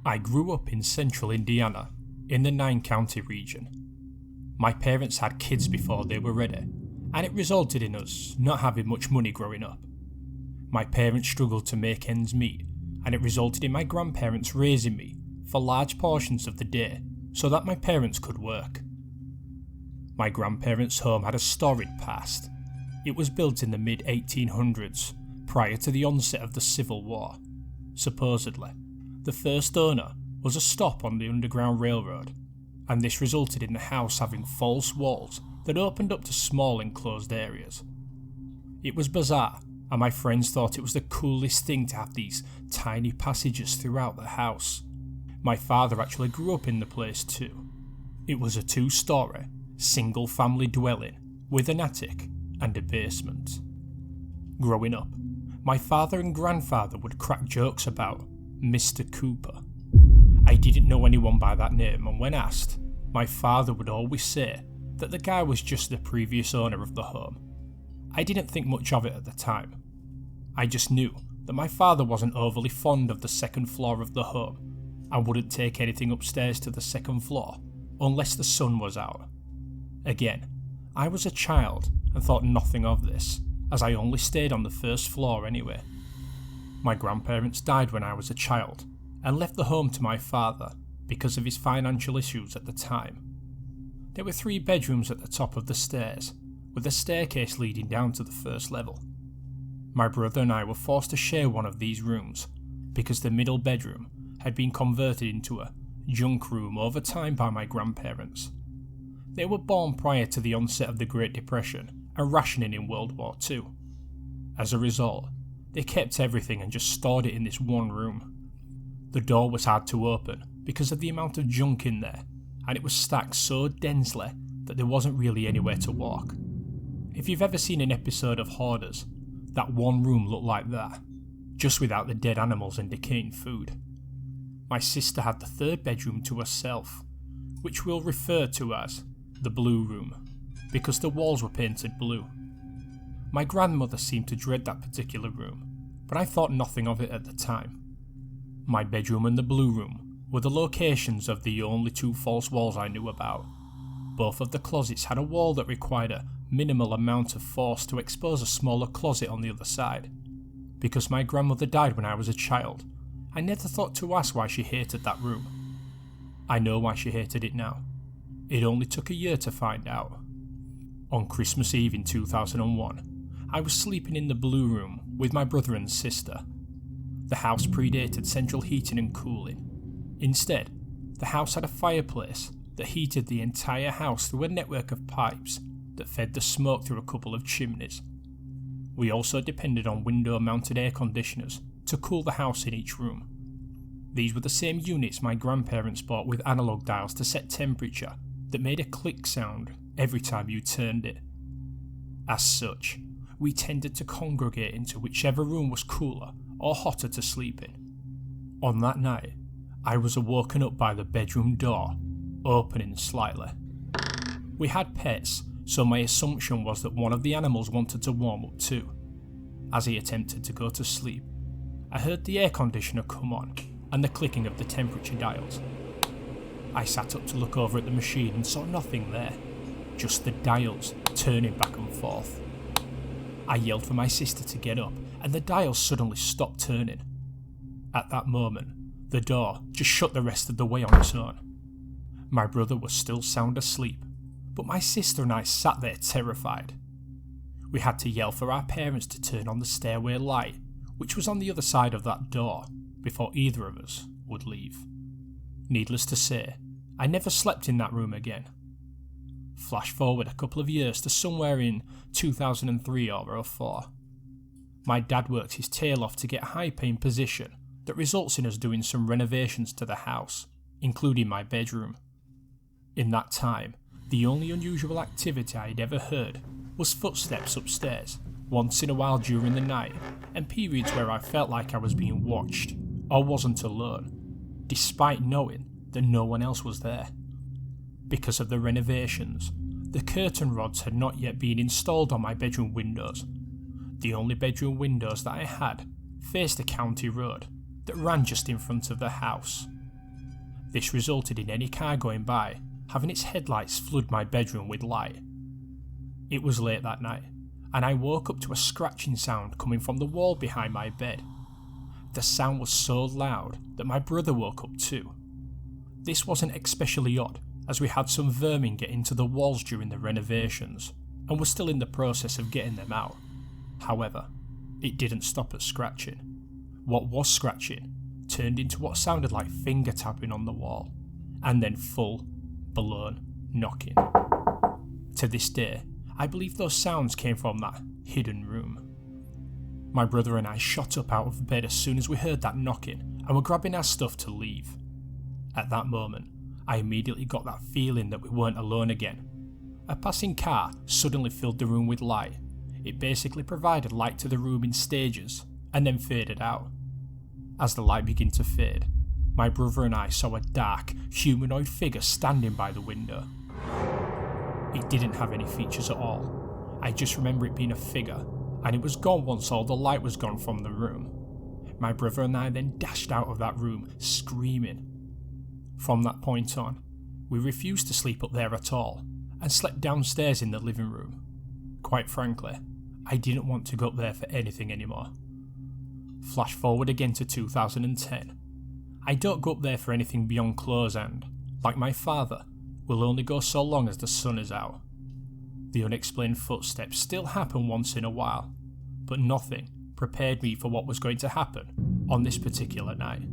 I grew up in central Indiana, in the 9-county region. My parents had kids before they were ready, and it resulted in us not having much money growing up. My parents struggled to make ends meet, and it resulted in my grandparents raising me for large portions of the day so that my parents could work. My grandparents' home had a storied past. It was built in the mid-1800s, prior to the onset of the Civil War. Supposedly, the first owner was a stop on the Underground Railroad, and this resulted in the house having false walls that opened up to small enclosed areas. It was bizarre, and my friends thought it was the coolest thing to have these tiny passages throughout the house. My father actually grew up in the place too. It was a 2-story, single-family dwelling with an attic and a basement. Growing up, my father and grandfather would crack jokes about Mr. Cooper. I didn't know anyone by that name, and when asked, my father would always say that the guy was just the previous owner of the home. I didn't think much of it at the time. I just knew that my father wasn't overly fond of the second floor of the home and wouldn't take anything upstairs to the second floor unless the sun was out. Again, I was a child and thought nothing of this, as I only stayed on the first floor anyway. My grandparents died when I was a child and left the home to my father because of his financial issues at the time. There were 3 bedrooms at the top of the stairs, with a staircase leading down to the first level. My brother and I were forced to share one of these rooms because the middle bedroom had been converted into a junk room over time by my grandparents. They were born prior to the onset of the Great Depression and rationing in World War II. As a result, they kept everything and just stored it in this one room. The door was hard to open because of the amount of junk in there, and it was stacked so densely that there wasn't really anywhere to walk. If you've ever seen an episode of Hoarders, that one room looked like that, just without the dead animals and decaying food. My sister had the 3rd bedroom to herself, which we'll refer to as the blue room, because the walls were painted blue. My grandmother seemed to dread that particular room, but I thought nothing of it at the time. My bedroom and the blue room were the locations of the only 2 false walls I knew about. Both of the closets had a wall that required a minimal amount of force to expose a smaller closet on the other side. Because my grandmother died when I was a child, I never thought to ask why she hated that room. I know why she hated it now. It only took a year to find out. On Christmas Eve in 2001, I was sleeping in the blue room with my brother and sister. The house predated central heating and cooling. Instead, the house had a fireplace that heated the entire house through a network of pipes that fed the smoke through a couple of chimneys. We also depended on window-mounted air conditioners to cool the house in each room. These were the same units my grandparents bought with analog dials to set temperature that made a click sound every time you turned it. As such, we tended to congregate into whichever room was cooler or hotter to sleep in. On that night, I was woken up by the bedroom door opening slightly. We had pets, so my assumption was that one of the animals wanted to warm up too. As he attempted to go to sleep, I heard the air conditioner come on and the clicking of the temperature dials. I sat up to look over at the machine and saw nothing there, just the dials turning back and forth. I yelled for my sister to get up, and the dials suddenly stopped turning. At that moment, the door just shut the rest of the way on its own. My brother was still sound asleep, but my sister and I sat there terrified. We had to yell for our parents to turn on the stairway light, which was on the other side of that door, before either of us would leave. Needless to say, I never slept in that room again. Flash forward a couple of years to somewhere in 2003 or 04. My dad worked his tail off to get a high-paying position that results in us doing some renovations to the house, including my bedroom. In that time, the only unusual activity I had ever heard was footsteps upstairs, once in a while during the night, and periods where I felt like I was being watched, or wasn't alone, despite knowing that no one else was there. Because of the renovations, the curtain rods had not yet been installed on my bedroom windows. The only bedroom windows that I had faced a county road that ran just in front of the house. This resulted in any car going by having its headlights flood my bedroom with light. It was late that night, and I woke up to a scratching sound coming from the wall behind my bed. The sound was so loud that my brother woke up too. This wasn't especially odd, as we had some vermin get into the walls during the renovations, and were still in the process of getting them out. However, it didn't stop at scratching. What was scratching turned into what sounded like finger tapping on the wall, and then full, blown knocking. To this day, I believe those sounds came from that hidden room. My brother and I shot up out of bed as soon as we heard that knocking and were grabbing our stuff to leave. At that moment, I immediately got that feeling that we weren't alone again. A passing car suddenly filled the room with light. It basically provided light to the room in stages and then faded out. As the light began to fade, my brother and I saw a dark, humanoid figure standing by the window. It didn't have any features at all. I just remember it being a figure, and it was gone once all the light was gone from the room. My brother and I then dashed out of that room, screaming. From that point on, we refused to sleep up there at all, and slept downstairs in the living room. Quite frankly, I didn't want to go up there for anything anymore. Flash forward again to 2010. I don't go up there for anything beyond clothes and, like my father, will only go so long as the sun is out. The unexplained footsteps still happen once in a while, but nothing prepared me for what was going to happen on this particular night.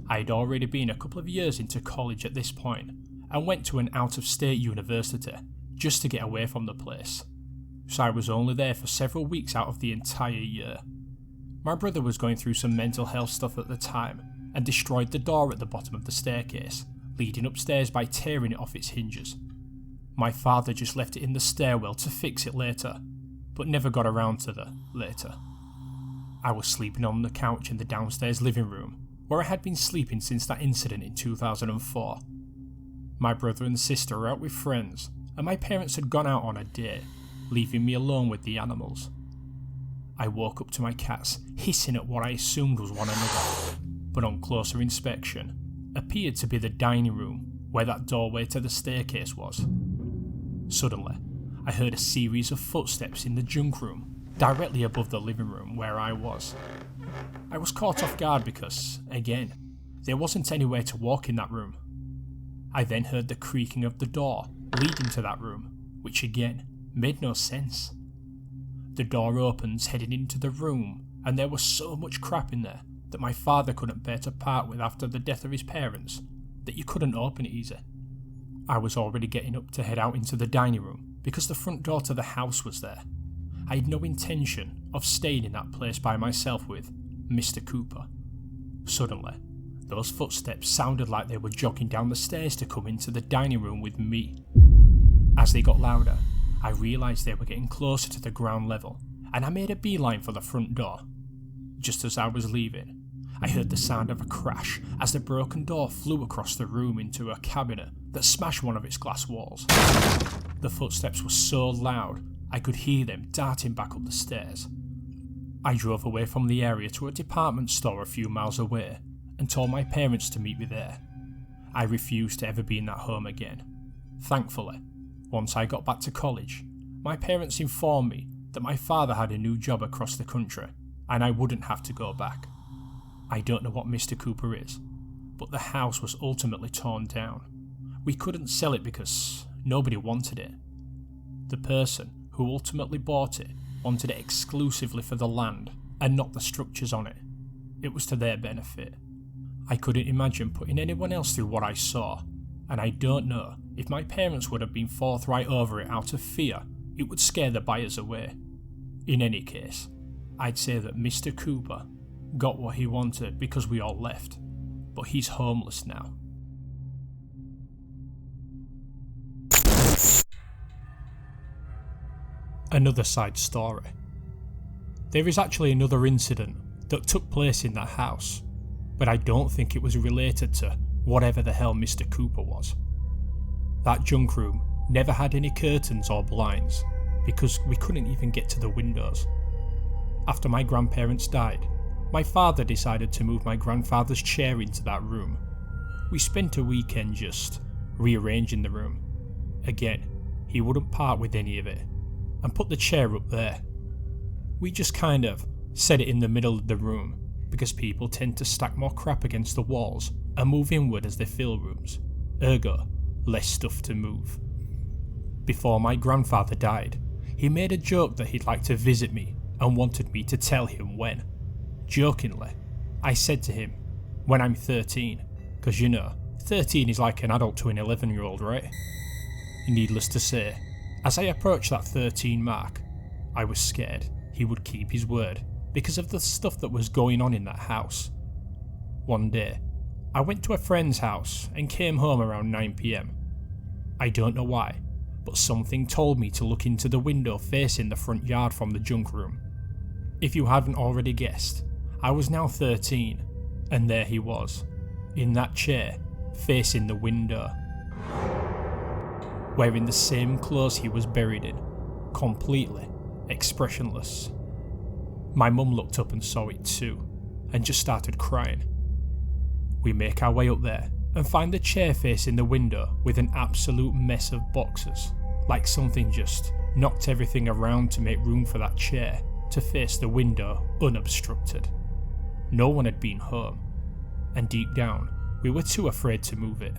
I had already been a couple of years into college at this point and went to an out-of-state university just to get away from the place, so I was only there for several weeks out of the entire year. My brother was going through some mental health stuff at the time and destroyed the door at the bottom of the staircase, leading upstairs by tearing it off its hinges. My father just left it in the stairwell to fix it later, but never got around to the later. I was sleeping on the couch in the downstairs living room, where I had been sleeping since that incident in 2004. My brother and sister were out with friends, and my parents had gone out on a date, leaving me alone with the animals. I woke up to my cats hissing at what I assumed was one another, but on closer inspection, appeared to be the dining room where that doorway to the staircase was. Suddenly, I heard a series of footsteps in the junk room, directly above the living room where I was. I was caught off guard because, again, there wasn't anywhere to walk in that room. I then heard the creaking of the door leading to that room, which again made no sense. The door opens heading into the room, and there was so much crap in there that my father couldn't bear to part with after the death of his parents that you couldn't open it easy. I was already getting up to head out into the dining room because the front door to the house was there. I had no intention of staying in that place by myself with Mr. Cooper. Suddenly, those footsteps sounded like they were jogging down the stairs to come into the dining room with me. As they got louder, I realised they were getting closer to the ground level, and I made a beeline for the front door. Just as I was leaving, I heard the sound of a crash as the broken door flew across the room into a cabinet that smashed one of its glass walls. The footsteps were so loud I could hear them darting back up the stairs. I drove away from the area to a department store a few miles away and told my parents to meet me there. I refused to ever be in that home again. Thankfully, once I got back to college, my parents informed me that my father had a new job across the country and I wouldn't have to go back. I don't know what Mr. Cooper is, but the house was ultimately torn down. We couldn't sell it because nobody wanted it. The person who ultimately bought it wanted it exclusively for the land and not the structures on it. It was to their benefit. I couldn't imagine putting anyone else through what I saw, and I don't know if my parents would have been forthright over it out of fear it would scare the buyers away. In any case, I'd say that Mr. Cooper got what he wanted because we all left, but he's homeless now. Another side story. There is actually another incident that took place in that house, but I don't think it was related to whatever the hell Mr. Cooper was. That junk room never had any curtains or blinds because we couldn't even get to the windows. After my grandparents died, my father decided to move my grandfather's chair into that room. We spent a weekend just rearranging the room. Again, he wouldn't part with any of it, and put the chair up there. We just kind of set it in the middle of the room, because people tend to stack more crap against the walls and move inward as they fill rooms, ergo, less stuff to move. Before my grandfather died, he made a joke that he'd like to visit me and wanted me to tell him when. Jokingly, I said to him, when I'm 13, because 13 is like an adult to an 11-year-old, right? Needless to say, as I approached that 13 mark, I was scared he would keep his word because of the stuff that was going on in that house. One day, I went to a friend's house and came home around 9 PM. I don't know why, but something told me to look into the window facing the front yard from the junk room. If you hadn't already guessed, I was now 13, and there he was, in that chair, facing the window, wearing the same clothes he was buried in, completely expressionless. My mum looked up and saw it too, and just started crying. We make our way up there and find the chair facing the window with an absolute mess of boxes, like something just knocked everything around to make room for that chair to face the window unobstructed. No one had been home, and deep down, we were too afraid to move it.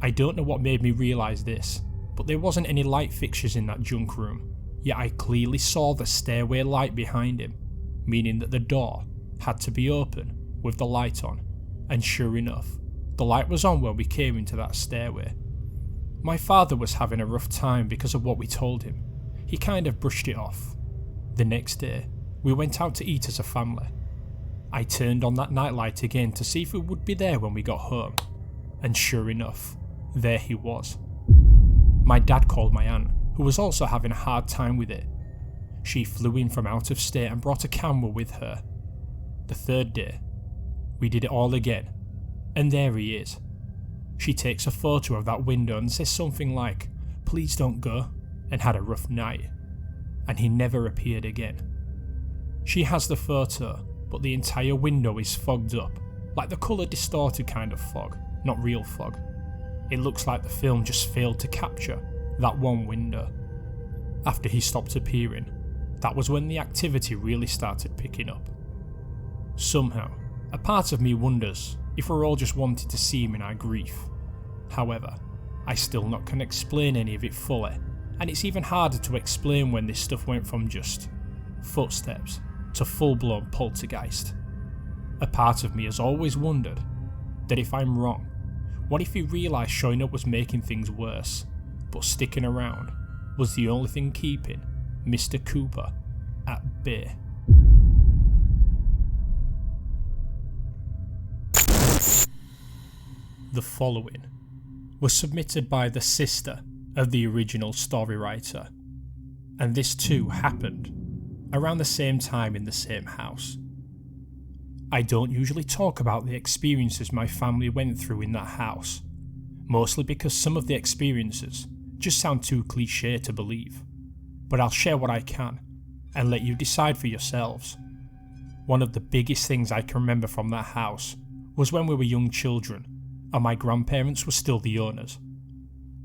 I don't know what made me realise this, but there wasn't any light fixtures in that junk room, yet I clearly saw the stairway light behind him, meaning that the door had to be open with the light on, and sure enough, the light was on when we came into that stairway. My father was having a rough time because of what we told him. He kind of brushed it off. The next day, we went out to eat as a family. I turned on that nightlight again to see if it would be there when we got home, and sure enough, there he was. My dad called my aunt, who was also having a hard time with it. She flew in from out of state and brought a camera with her. The third day, we did it all again, and there he is. She takes a photo of that window and says something like, "Please don't go," and had a rough night, and he never appeared again. She has the photo, but the entire window is fogged up, like the colour distorted kind of fog, not real fog. It looks like the film just failed to capture that one window. After he stopped appearing, that was when the activity really started picking up. Somehow, a part of me wonders if we're all just wanting to see him in our grief. However, I still not can explain any of it fully, and it's even harder to explain when this stuff went from just footsteps to full-blown poltergeist. A part of me has always wondered that if I'm wrong, what if he realised showing up was making things worse, but sticking around was the only thing keeping Mr. Cooper at bay. The following was submitted by the sister of the original story writer, and this too happened around the same time in the same house. I don't usually talk about the experiences my family went through in that house, mostly because some of the experiences just sound too cliche to believe, but I'll share what I can and let you decide for yourselves. One of the biggest things I can remember from that house was when we were young children and my grandparents were still the owners.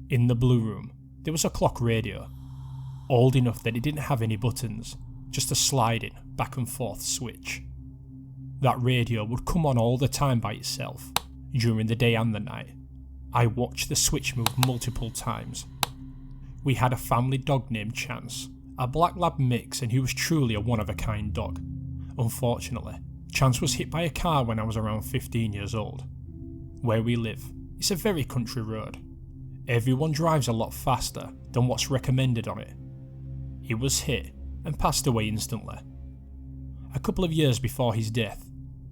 In the blue room, there was a clock radio, old enough that it didn't have any buttons, just a sliding back and forth switch. That radio would come on all the time by itself, during the day and the night. I watched the switch move multiple times. We had a family dog named Chance, a black lab mix, and he was truly a one-of-a-kind dog. Unfortunately, Chance was hit by a car when I was around 15 years old. Where we live, it's a very country road. Everyone drives a lot faster than what's recommended on it. He was hit and passed away instantly. A couple of years before his death,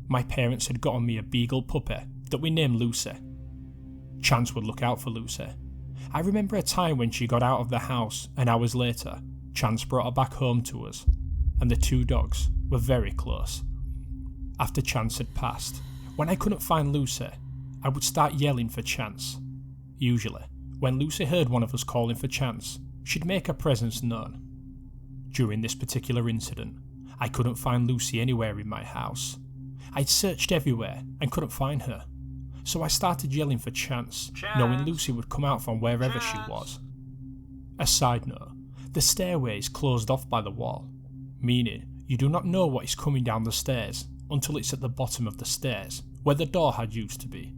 my parents had gotten me a beagle puppy that we named Lucy. Chance would look out for Lucy. I remember a time when she got out of the house and hours later, Chance brought her back home to us, and the two dogs were very close. After Chance had passed, when I couldn't find Lucy, I would start yelling for Chance. Usually, when Lucy heard one of us calling for Chance, she'd make her presence known. During this particular incident, I couldn't find Lucy anywhere in my house. I'd searched everywhere and couldn't find her, so I started yelling for Chance, knowing Lucy would come out from wherever she was. A side note, the stairway is closed off by the wall, meaning you do not know what is coming down the stairs until it's at the bottom of the stairs, where the door had used to be.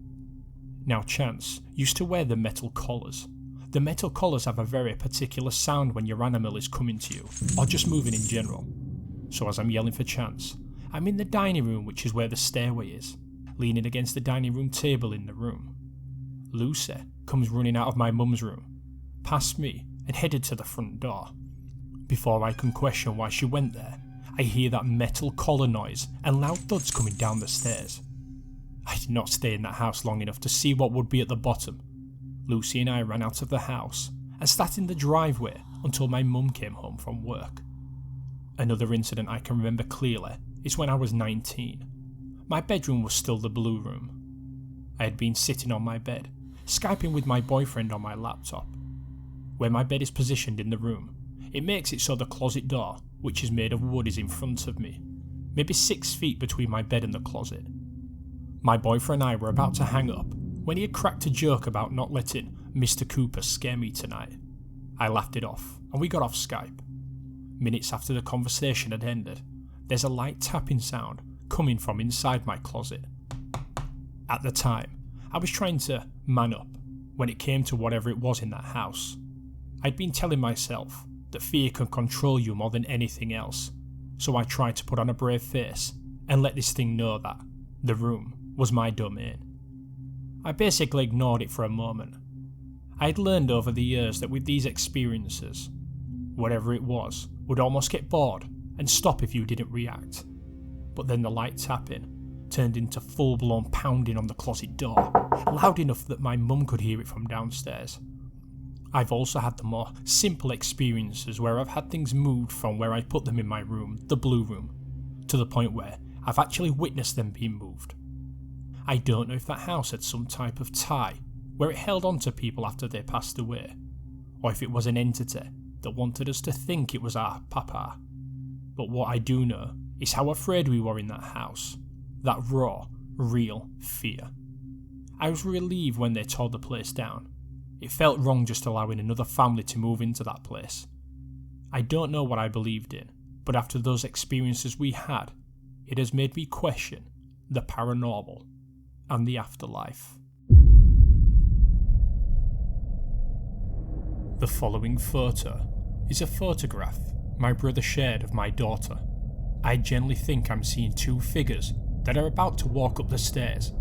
Now Chance used to wear the metal collars. The metal collars have a very particular sound when your animal is coming to you, or just moving in general. So as I'm yelling for Chance, I'm in the dining room, which is where the stairway is, leaning against the dining room table in the room. Lucy comes running out of my mum's room, past me and headed to the front door. Before I can question why she went there, I hear that metal collar noise and loud thuds coming down the stairs. I did not stay in that house long enough to see what would be at the bottom. Lucy and I ran out of the house and sat in the driveway until my mum came home from work. Another incident I can remember clearly is when I was 19. My bedroom was still the blue room. I had been sitting on my bed, Skyping with my boyfriend on my laptop. Where my bed is positioned in the room, it makes it so the closet door, which is made of wood, is in front of me, maybe 6 feet between my bed and the closet. My boyfriend and I were about to hang up when he had cracked a joke about not letting Mr. Cooper scare me tonight. I laughed it off and we got off Skype. Minutes after the conversation had ended, there's a light tapping sound coming from inside my closet. At the time, I was trying to man up when it came to whatever it was in that house. I'd been telling myself that fear can control you more than anything else, so I tried to put on a brave face and let this thing know that the room was my domain. I basically ignored it for a moment. I had learned over the years that with these experiences, whatever it was would almost get bored and stop if you didn't react. But then the light tapping turned into full-blown pounding on the closet door, loud enough that my mum could hear it from downstairs. I've also had the more simple experiences where I've had things moved from where I put them in my room, the blue room, to the point where I've actually witnessed them being moved. I don't know if that house had some type of tie where it held on to people after they passed away, or if it was an entity that wanted us to think it was our papa. But what I do know is how afraid we were in that house, that raw, real fear. I was relieved when they tore the place down. It felt wrong just allowing another family to move into that place. I don't know what I believed in, but after those experiences we had, it has made me question the paranormal and the afterlife. The following photo is a photograph my brother shared of my daughter. I generally think I'm seeing two figures that are about to walk up the stairs.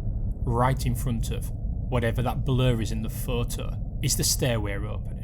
Right in front of whatever that blur is in the photo is the stairway opening.